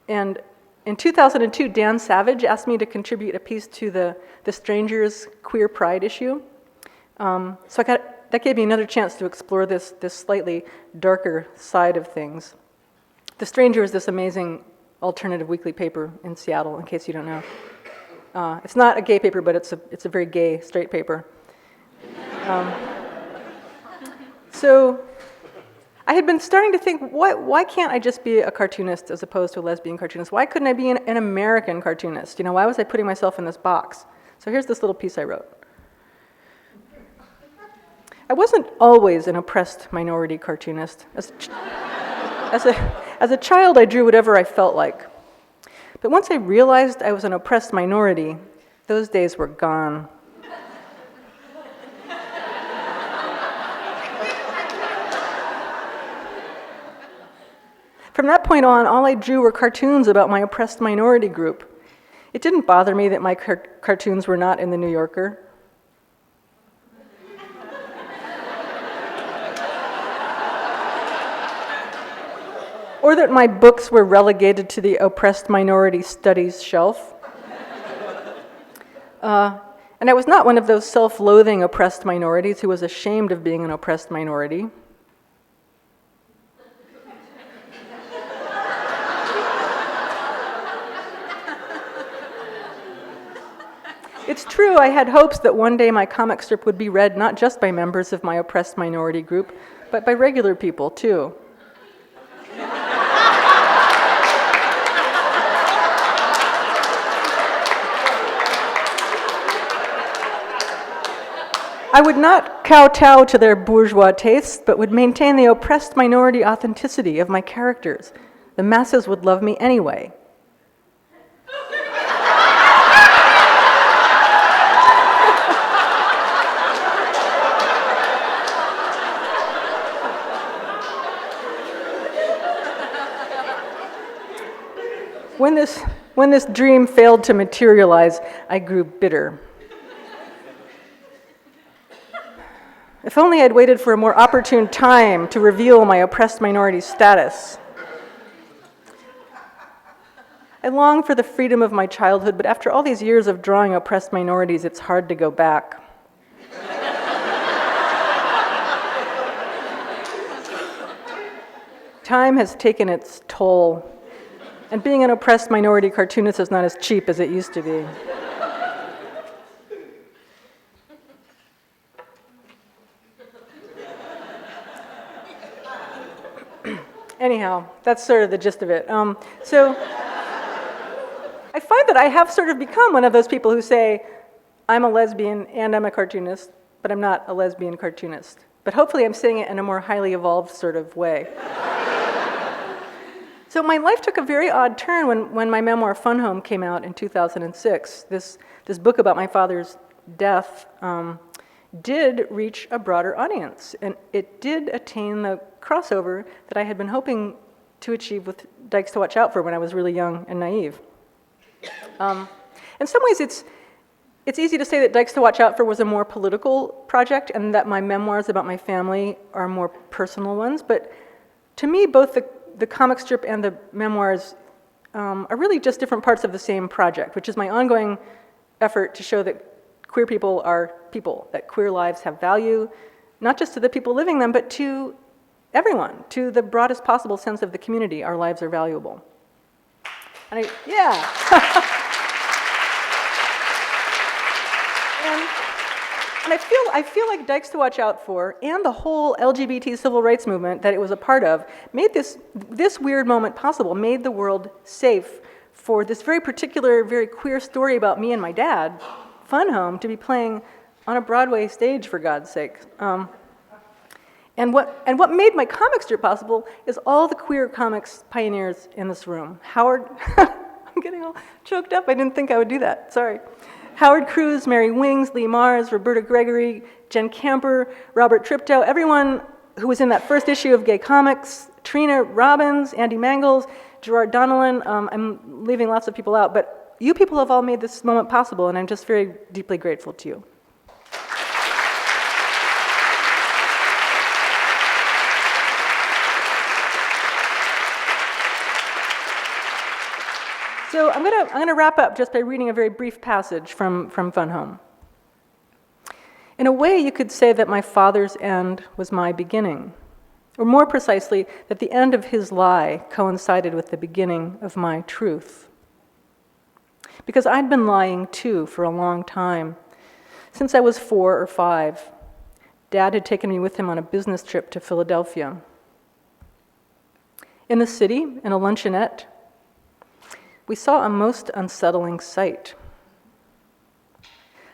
And in 2002, Dan Savage asked me to contribute a piece to the Strangers Queer Pride issue. So that gave me another chance to explore this slightly darker side of things. The Stranger is this amazing alternative weekly paper in Seattle, in case you don't know. It's not a gay paper, but it's a very gay, straight paper. So I had been starting to think, why can't I just be a cartoonist as opposed to a lesbian cartoonist? Why couldn't I be an American cartoonist? You know, why was I putting myself in this box? So here's this little piece I wrote. I wasn't always an oppressed minority cartoonist. As a child, I drew whatever I felt like. But once I realized I was an oppressed minority, those days were gone. From that point on, all I drew were cartoons about my oppressed minority group. It didn't bother me that my cartoons were not in the New Yorker. Or that my books were relegated to the oppressed minority studies shelf. And I was not one of those self-loathing oppressed minorities who was ashamed of being an oppressed minority. It's true, I had hopes that one day my comic strip would be read not just by members of my oppressed minority group, but by regular people, too. I would not kowtow to their bourgeois tastes, but would maintain the oppressed minority authenticity of my characters. The masses would love me anyway. When this dream failed to materialize, I grew bitter. If only I'd waited for a more opportune time to reveal my oppressed minority status. I long for the freedom of my childhood, but after all these years of drawing oppressed minorities, it's hard to go back. Time has taken its toll, and being an oppressed minority cartoonist is not as cheap as it used to be. Anyhow, that's sort of the gist of it. So I find that I have sort of become one of those people who say, I'm a lesbian and I'm a cartoonist, but I'm not a lesbian cartoonist. But hopefully I'm saying it in a more highly evolved sort of way. So my life took a very odd turn when my memoir Fun Home came out in 2006. This book about my father's death did reach a broader audience, and it did attain the crossover that I had been hoping to achieve with Dykes to Watch Out For when I was really young and naive. In some ways, it's easy to say that Dykes to Watch Out For was a more political project and that my memoirs about my family are more personal ones, but to me, both the comic strip and the memoirs are really just different parts of the same project, which is my ongoing effort to show that queer people are people, that queer lives have value, not just to the people living them, but to everyone, to the broadest possible sense of the community. Our lives are valuable. And I feel like Dykes to Watch Out For and the whole LGBT civil rights movement that it was a part of made this weird moment possible, made the world safe for this very particular, very queer story about me and my dad, Fun Home, to be playing on a Broadway stage, for God's sake. And what made my comic strip possible is all the queer comics pioneers in this room. Howard, I'm getting all choked up. I didn't think I would do that. Sorry. Howard Cruz, Mary Wings, Lee Mars, Roberta Gregory, Jen Camper, Robert Triptow, everyone who was in that first issue of Gay Comics, Trina Robbins, Andy Mangels, Gerard Donnellan. I'm leaving lots of people out, but you people have all made this moment possible, and I'm just very deeply grateful to you. So I'm gonna wrap up just by reading a very brief passage from Fun Home. In a way, you could say that my father's end was my beginning, or more precisely, that the end of his lie coincided with the beginning of my truth. Because I'd been lying too for a long time. Since I was 4 or 5, Dad had taken me with him on a business trip to Philadelphia. In the city, in a luncheonette, we saw a most unsettling sight.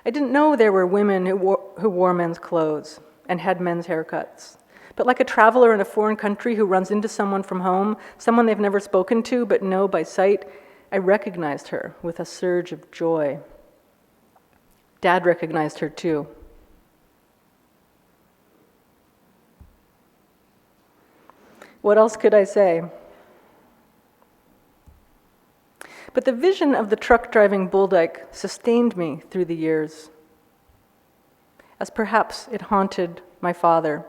I didn't know there were women who wore men's clothes and had men's haircuts. But like a traveler in a foreign country who runs into someone from home, someone they've never spoken to but know by sight, I recognized her with a surge of joy. Dad recognized her too. What else could I say? But the vision of the truck-driving bull dyke sustained me through the years, as perhaps it haunted my father.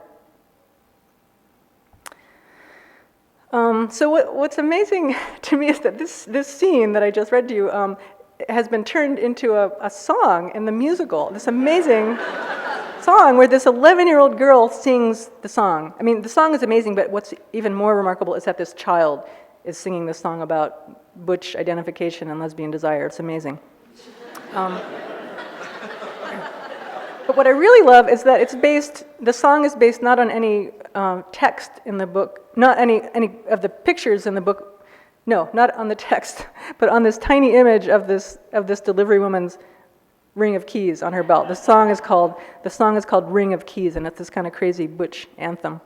So what's amazing to me is that this scene that I just read to you has been turned into a song in the musical, this amazing song where this 11-year-old girl sings the song. I mean, the song is amazing, but what's even more remarkable is that this child is singing this song about butch identification and lesbian desire. It's amazing. But what I really love is that the song is based not on any text in the book, not any of the pictures in the book, no, not on the text, but on this tiny image of this delivery woman's ring of keys on her belt. The song is called Ring of Keys, and it's this kind of crazy butch anthem.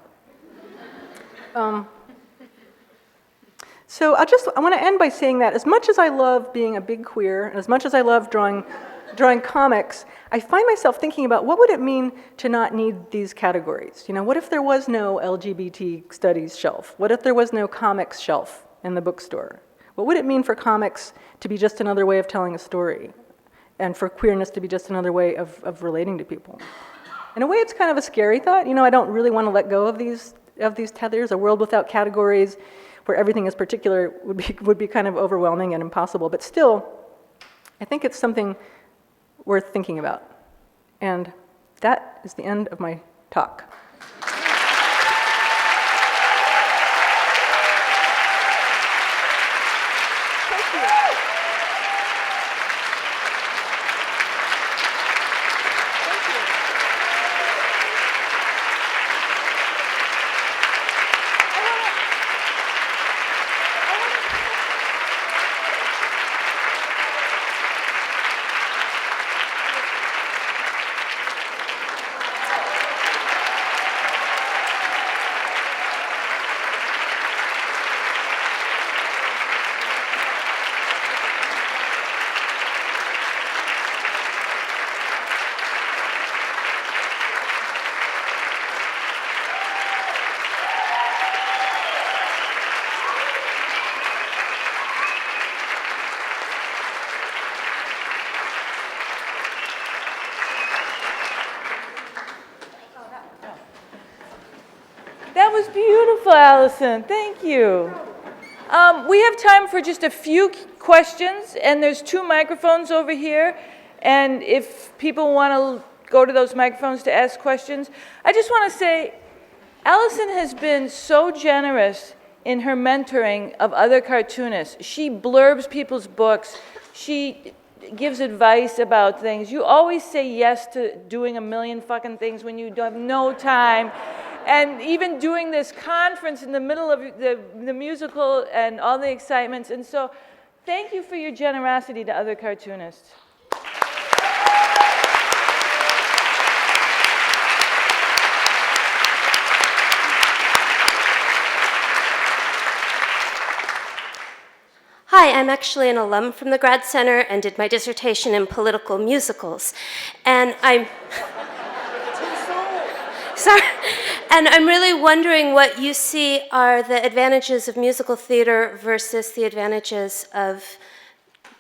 So I want to end by saying that as much as I love being a big queer, and as much as I love drawing comics, I find myself thinking about what would it mean to not need these categories? You know, what if there was no LGBT studies shelf? What if there was no comics shelf in the bookstore? What would it mean for comics to be just another way of telling a story? And for queerness to be just another way of relating to people? In a way, it's kind of a scary thought. You know, I don't really want to let go of these tethers. A world without categories, where everything is particular, would be kind of overwhelming and impossible. But still, I think it's something worth thinking about. And that is the end of my talk. That was beautiful, Alison. Thank you. We have time for just a few questions, and there's 2 microphones over here. And if people want to go to those microphones to ask questions, I just want to say, Alison has been so generous in her mentoring of other cartoonists. She blurbs people's books. She gives advice about things. You always say yes to doing a million fucking things when you have no time. And even doing this conference in the middle of the musical and all the excitements. And so thank you for your generosity to other cartoonists. Hi, I'm actually an alum from the Grad Center and did my dissertation in political musicals. And I'm sorry. And I'm really wondering what you see are the advantages of musical theater versus the advantages of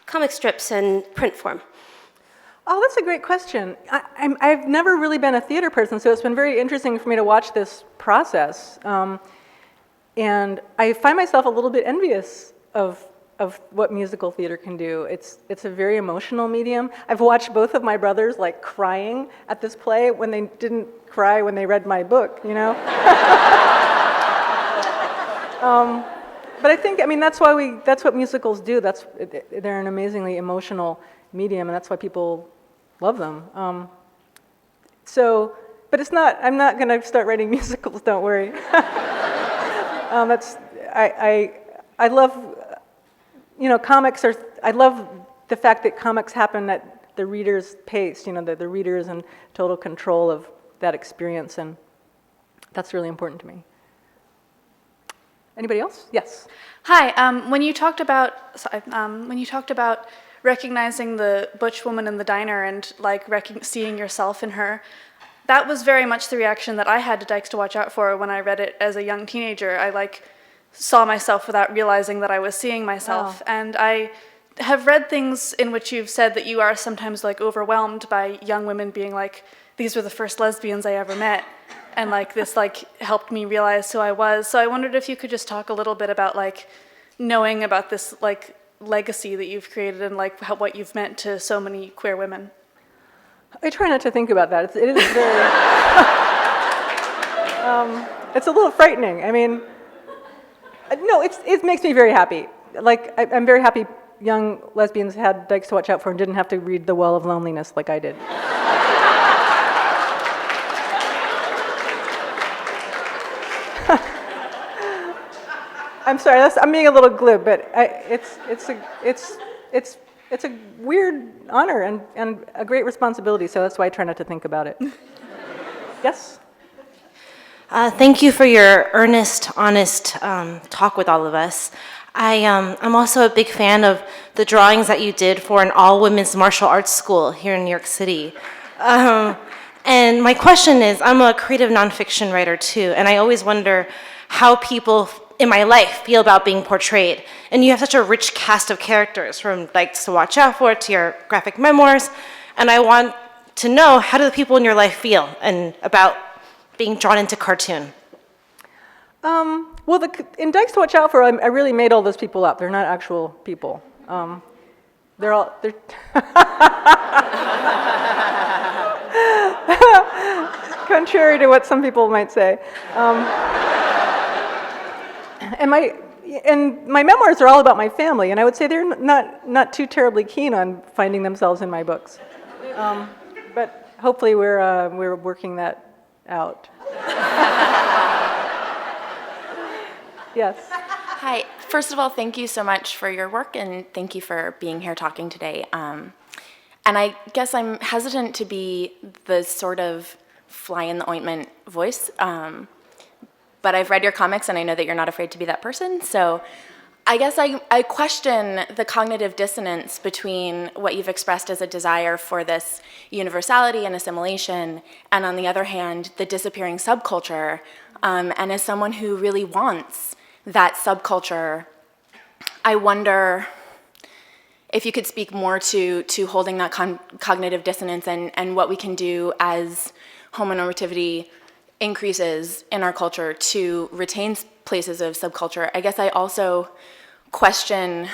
comic strips and print form. Oh, that's a great question. I've never really been a theater person, so it's been very interesting for me to watch this process. And I find myself a little bit envious of what musical theater can do. It's a very emotional medium. I've watched both of my brothers like crying at this play when they didn't cry when they read my book, you know? But I think, that's what musicals do. They're an amazingly emotional medium, and that's why people love them. But I'm not gonna start writing musicals, don't worry. I love, comics are, I love the fact that comics happen at the reader's pace, that the reader is in total control of that experience, and that's really important to me. Anybody else? Yes. Hi. When you talked about recognizing the butch woman in the diner and like seeing yourself in her, that was very much the reaction that I had to Dykes to Watch Out For when I read it as a young teenager. I saw myself without realizing that I was seeing myself, and I have read things in which you've said that you are sometimes overwhelmed by young women being like, these were the first lesbians I ever met. And this helped me realize who I was. So I wondered if you could just talk a little bit about knowing about this legacy that you've created and what you've meant to so many queer women. I try not to think about that. It is very, it's a little frightening. I mean, no, it makes me very happy. I'm very happy young lesbians had Dykes to Watch Out For and didn't have to read The Well of Loneliness like I did. I'm sorry, I'm being a little glib, but it's a weird honor and a great responsibility, so that's why I try not to think about it. Yes? Thank you for your earnest, honest talk with all of us. I'm also a big fan of the drawings that you did for an all-women's martial arts school here in New York City. And my question is, I'm a creative nonfiction writer too, and I always wonder how people in my life feel about being portrayed. And you have such a rich cast of characters, from Dykes to Watch Out For to your graphic memoirs, and I want to know, how do the people in your life feel and about being drawn into cartoon? Well, in Dykes to Watch Out For, I really made all those people up. They're not actual people. They're contrary to what some people might say. And my memoirs are all about my family, and I would say they're not too terribly keen on finding themselves in my books. But hopefully we're working that out. Yes. Hi. First of all, thank you so much for your work, and thank you for being here talking today. And I guess I'm hesitant to be the sort of fly in the ointment voice, but I've read your comics, and I know that you're not afraid to be that person. So I guess I question the cognitive dissonance between what you've expressed as a desire for this universality and assimilation, and on the other hand, the disappearing subculture. And as someone who really wants that subculture, I wonder if you could speak more to holding that cognitive dissonance and what we can do as homonormativity increases in our culture to retain places of subculture. I guess I also question,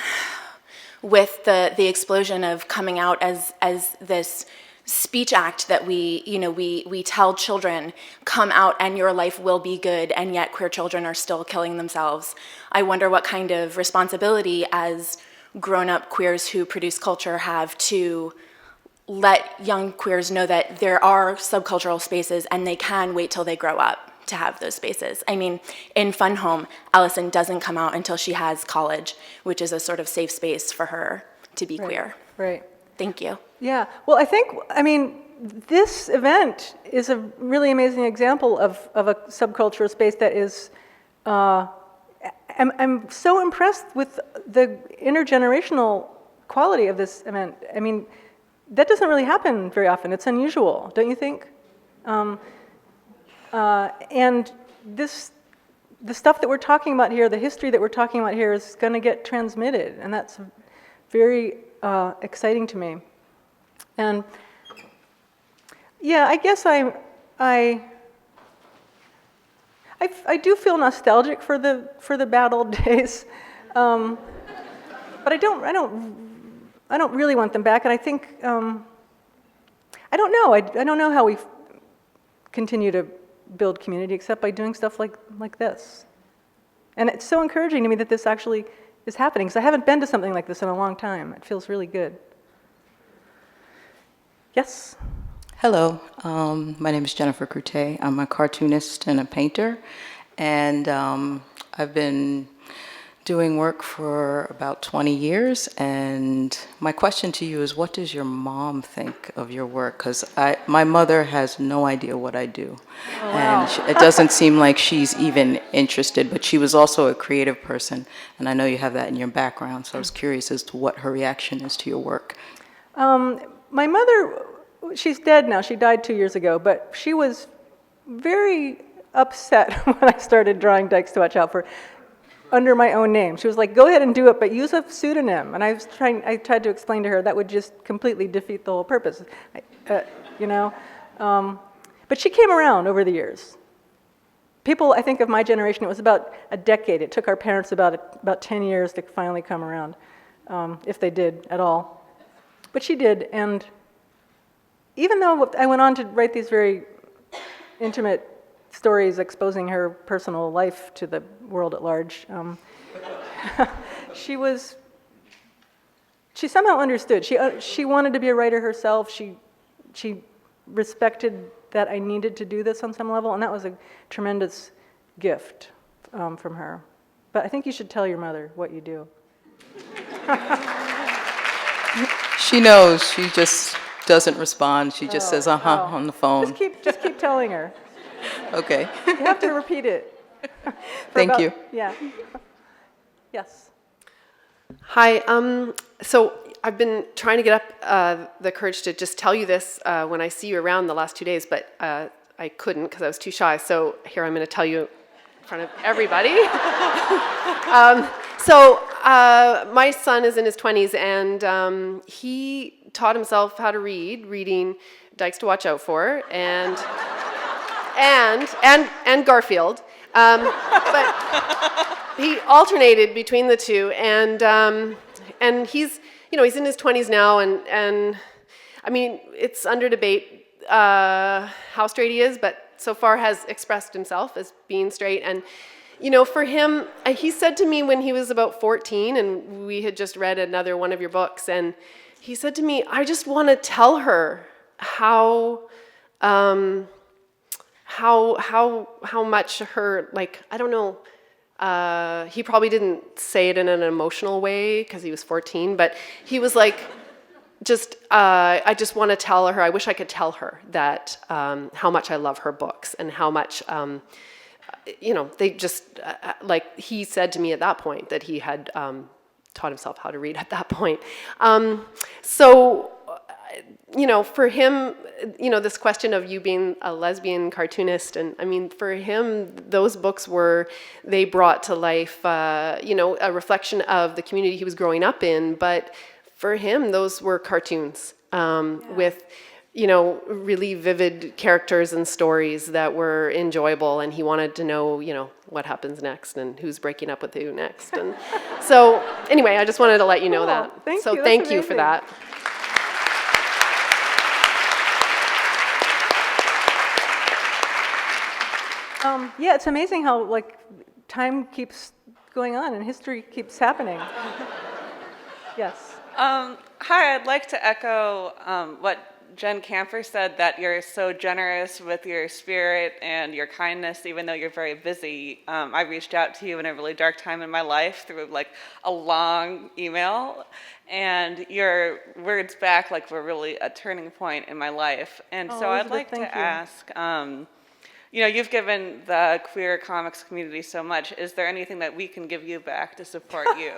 with the explosion of coming out as this speech act that we tell children, come out and your life will be good, and yet queer children are still killing themselves. I wonder what kind of responsibility as grown-up queers who produce culture have to let young queers know that there are subcultural spaces and they can wait till they grow up to have those spaces. I mean, in Fun Home, Alison doesn't come out until she has college, which is a sort of safe space for her to be queer. Right. Thank you. Yeah. Well, I mean, this event is a really amazing example of a subcultural space that is, I'm so impressed with the intergenerational quality of this event. I mean, that doesn't really happen very often. It's unusual, don't you think? And the stuff that we're talking about here, the history that we're talking about here, is going to get transmitted, and that's very exciting to me. And yeah, I guess I do feel nostalgic for the bad old days, but I don't really want them back. And I think I don't know. I don't know how we continue to build community except by doing stuff like this. And it's so encouraging to me that this actually is happening, because I haven't been to something like this in a long time. It feels really good. Yes? Hello, my name is Jennifer Crute. I'm a cartoonist and a painter, and I've been doing work for about 20 years, and my question to you is, what does your mom think of your work? Because my mother has no idea what I do, and it doesn't seem like she's even interested, but she was also a creative person, and I know you have that in your background, so I was curious as to what her reaction is to your work. My mother, she's dead now, she died 2 years ago, but she was very upset when I started drawing Dykes to Watch Out For under my own name. She was like, go ahead and do it, but use a pseudonym. And I tried to explain to her that would just completely defeat the whole purpose, you know. But she came around over the years. People, I think of my generation, it was about a decade. It took our parents about 10 years to finally come around, if they did at all. But she did, and even though I went on to write these very intimate stories exposing her personal life to the world at large, she somehow understood. She wanted to be a writer herself. She respected that I needed to do this on some level, and that was a tremendous gift from her. But I think you should tell your mother what you do. She knows. She just doesn't respond. She just says, on the phone. Just keep telling her. Okay. You have to repeat it. Thank you. Yeah. Yes. Hi. So I've been trying to get up the courage to just tell you this when I see you around the last 2 days, but I couldn't because I was too shy. So here I'm going to tell you in front of everybody. My son is in his 20s, and he taught himself how to reading Dykes to Watch Out For, and Garfield. But he alternated between the two, and he's in his 20s now, and I mean, it's under debate how straight he is, but so far has expressed himself as being straight. And for him, he said to me when he was about 14, and we had just read another one of your books, and he said to me, I just want to tell her how much her, like, I don't know, he probably didn't say it in an emotional way because he was 14, but he was like, I just want to tell her, I wish I could tell her that how much I love her books, and how much, they just, like he said to me at that point that he had taught himself how to read at that point. For him, this question of you being a lesbian cartoonist, and I mean, for him, those books they brought to life, a reflection of the community he was growing up in, but for him, those were cartoons with, really vivid characters and stories that were enjoyable, and he wanted to know, what happens next and who's breaking up with who next. And so, anyway, I just wanted to let you know that. Thank you for that. Yeah, it's amazing how, like, time keeps going on and history keeps happening. Yes. Hi, I'd like to echo what Jen Camper said, that you're so generous with your spirit and your kindness, even though you're very busy. I reached out to you in a really dark time in my life through, like, a long email, and your words back, like, were really a turning point in my life. And so I'd like to ask, you've given the queer comics community so much. Is there anything that we can give you back to support you?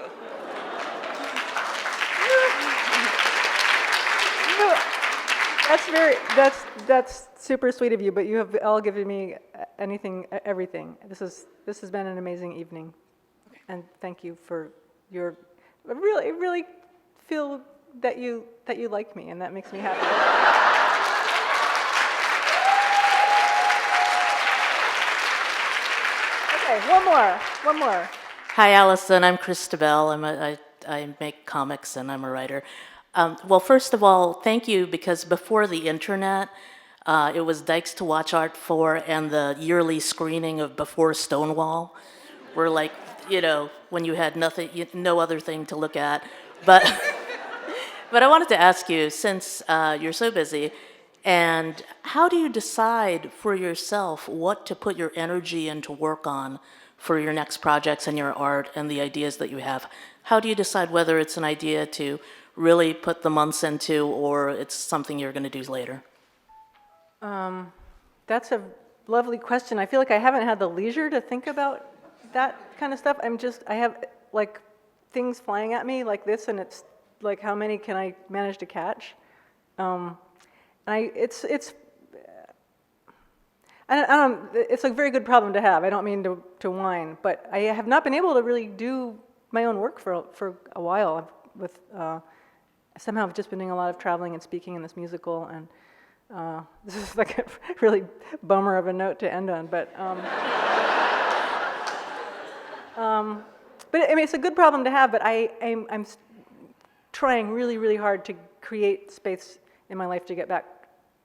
That's super sweet of you, but you have all given me everything. This has been an amazing evening, and thank you for your. I really feel that you like me, and that makes me happy. Okay, one more. Hi, Alison. I'm Christabel. I make comics, and I'm a writer. Well, first of all, thank you, because before the internet, it was Dykes to Watch Out For and the yearly screening of Before Stonewall, where, like, when you had no other thing to look at. But I wanted to ask you, since you're so busy, And how do you decide for yourself what to put your energy into work on for your next projects and your art and the ideas that you have? How do you decide whether it's an idea to really put the months into or it's something you're going to do later? That's a lovely question. I feel like I haven't had the leisure to think about that kind of stuff. I have like things flying at me like this, and it's like, how many can I manage to catch? It's a very good problem to have. I don't mean to whine, but I have not been able to really do my own work for a while. Somehow I've just been doing a lot of traveling and speaking in this musical, and this is like a really bummer of a note to end on. But I mean, it's a good problem to have. But I'm trying really, really hard to create space in my life to get back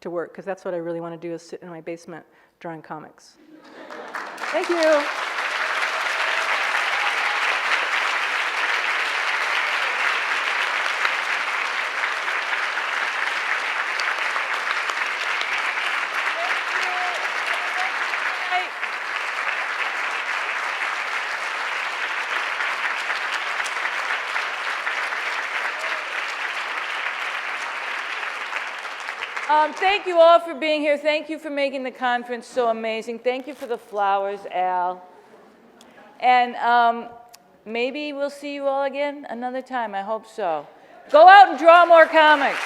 to work, because that's what I really want to do, is sit in my basement drawing comics. Thank you. Thank you all for being here. Thank you for making the conference so amazing. Thank you for the flowers, Al. And maybe we'll see you all again another time. I hope so. Go out and draw more comics.